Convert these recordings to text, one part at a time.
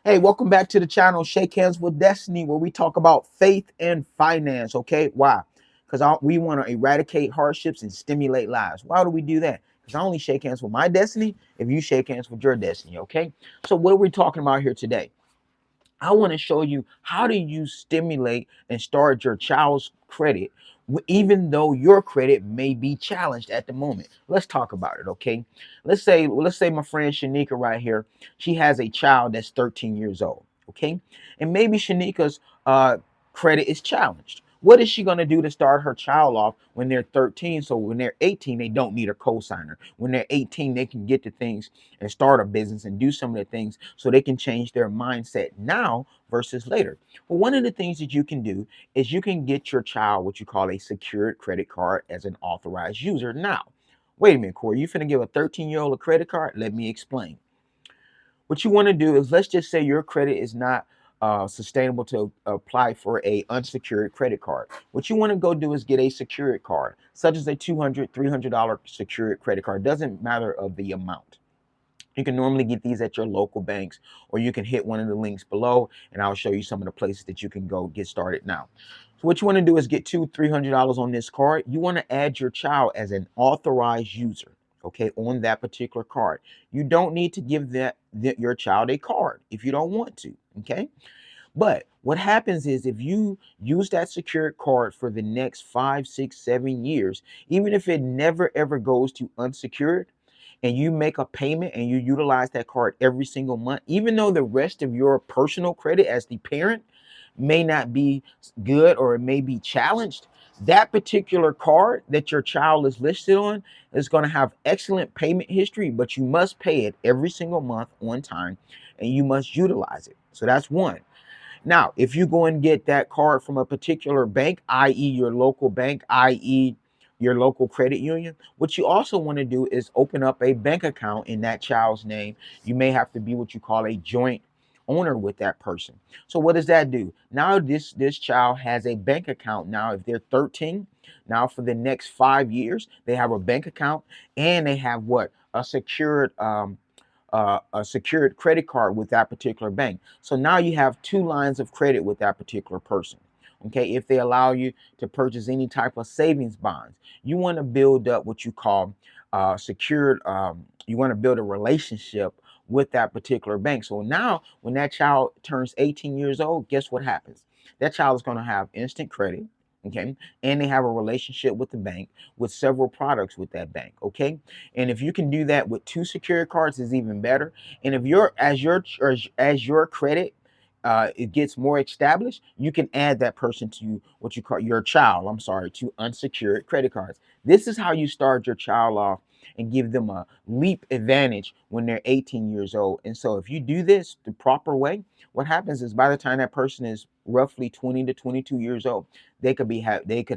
Hey, welcome back to the channel, Shake Hands with Destiny, where we talk about faith and finance. Okay, why? Because we want to eradicate hardships and stimulate lives. Why do we do that? Because I only shake hands with my destiny if you shake hands with your destiny. Okay, so what are we talking about here today? I want to show you how do you stimulate and start your child's credit, even though your credit may be challenged at the moment. Let's talk about it, okay? Let's say my friend Shanika right here, she has a child that's 13 years old, okay? And maybe Shanika's credit is challenged. What is she going to do to start her child off when they're 13? So when they're 18, they don't need a cosigner. When they're 18, they can get to things and start a business and do some of the things so they can change their mindset now versus later. Well, one of the things that you can do is you can get your child what you call a secured credit card as an authorized user. Now, wait a minute, Corey, you finna give a 13-year-old a credit card? Let me explain. What you want to do is, let's just say your credit is not sustainable to apply for a unsecured credit card. What you want to go do is get a secured card, such as a $200, $300 secured credit card. Doesn't matter of the amount. You can normally get these at your local banks, or you can hit one of the links below, and I'll show you some of the places that you can go get started now. So what you want to do is get $200, $300 on this card. You want to add your child as an authorized user, okay, on that particular card. You don't need to give your child a card if you don't want to, okay? But what happens is, if you use that secured card for the next 5, 6, 7 years, even if it never ever goes to unsecured, and you make a payment and you utilize that card every single month, even though the rest of your personal credit as the parent may not be good or it may be challenged, that particular card that your child is listed on is going to have excellent payment history, but you must pay it every single month on time and you must utilize it. So that's one. Now, if you go and get that card from a particular bank, i.e. your local bank, i.e. your local credit union, what you also want to do is open up a bank account in that child's name. You may have to be what you call a joint owner with that person. So what does that do? Now this child has a bank account. Now, if they're 13, now for the next 5 years, they have a bank account, and they have what? A secured credit card with that particular bank. So now you have two lines of credit with that particular person. Okay, if they allow you to purchase any type of savings bonds, you want to build up what you call secured. You want to build a relationship with that particular bank. So now, when that child turns 18 years old, guess what happens? That child is going to have instant credit. Okay, and they have a relationship with the bank with several products with that bank. Okay, and if you can do that with two secured cards, is even better. And if as your credit it gets more established, you can add that person to what you call your child. I'm sorry, to unsecured credit cards. This is how you start your child off and give them a leap advantage when they're 18 years old. And so if you do this the proper way, what happens is, by the time that person is roughly 20 to 22 years old, they could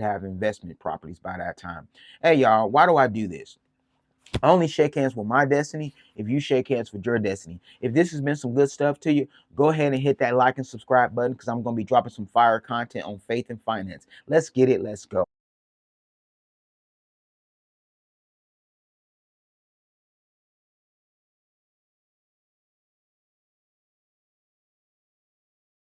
have investment properties by that time. Hey y'all, why do I do this? I only shake hands with my destiny if you shake hands with your destiny. If this has been some good stuff to you, go ahead and hit that like and subscribe button, because I'm going to be dropping some fire content on faith and finance. Let's get it. Let's go.